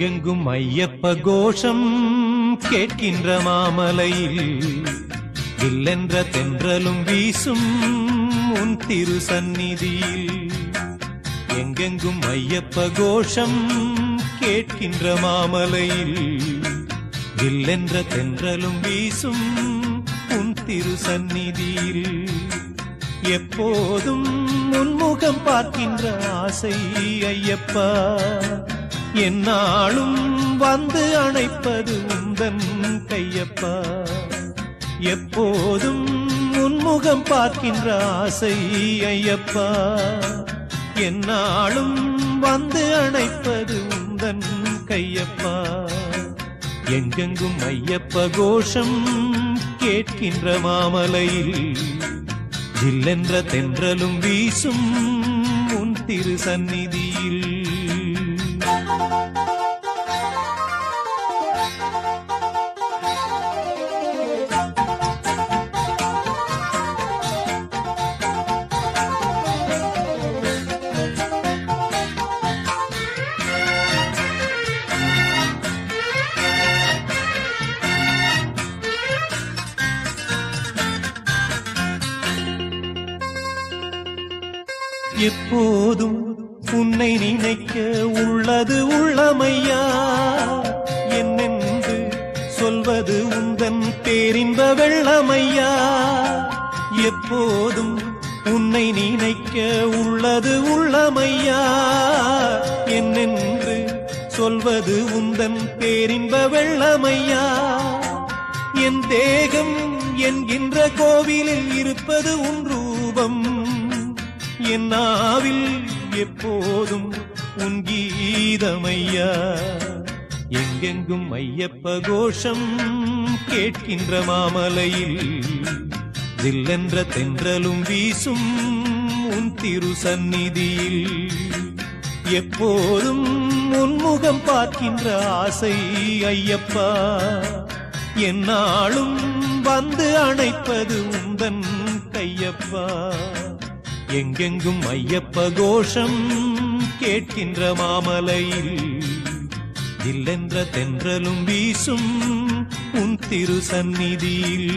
எங்கெங்கும் ஐயப்ப கோஷம் கேட்கின்ற மாமலையில் இல்லென்ற தென்றலும் வீசும் உன் திரு சந்நிதியில். எங்கெங்கும் ஐயப்ப கோஷம் கேட்கின்ற மாமலையில் இல்லென்ற தென்றலும் வீசும் உன் திரு சந்நிதியில். எப்போதும் உன்முகம் பார்க்கின்ற ஆசை ஐயப்பா, என்னாலும் வந்து அணைப்பது உந்தன் கையப்பா. எப்போதும் உன்முகம் பார்க்கின்ற ஆசை ஐயப்பா, என்னாலும் வந்து அணைப்பது உந்தன் கையப்பா. எங்கெங்கும் ஐயப்ப கோஷம் கேட்கின்ற மாமலையில் இல்லென்ற தென்றலும் வீசும் உன் திரு சந்நிதியில். எப்போதும் உன்னை நினைக்க உள்ளது உள்ளமையா, என்னென்று சொல்வது உந்தன் பேரின்ப வெள்ளமையா. எப்போதும் உன்னை நினைக்க உள்ளது உள்ளமையா, என்னென்று சொல்வது உந்தன் பேரின்ப வெள்ளமையா. என் தேகம் என்கின்ற கோவிலில் இருப்பது உன் ரூபம், என் நாவில் எப்போதும் உன் கீதமையா. எங்கெங்கும் ஐயப்ப கோஷம் கேட்கின்ற மாமலையில் தில்லென்ற தென்றலும் வீசும் உன் திரு சந்நிதியில். எப்போதும் உன்முகம் பார்க்கின்ற ஆசை ஐயப்பா, என்னாலும் வந்து அணைப்பது உந்தன் கையப்பா. எங்கெங்கும் ஐயப்ப கோஷம் கேட்கின்ற மாமலையில் இல்லென்ற தென்றலும் வீசும் உன் திரு சந்நிதியில்.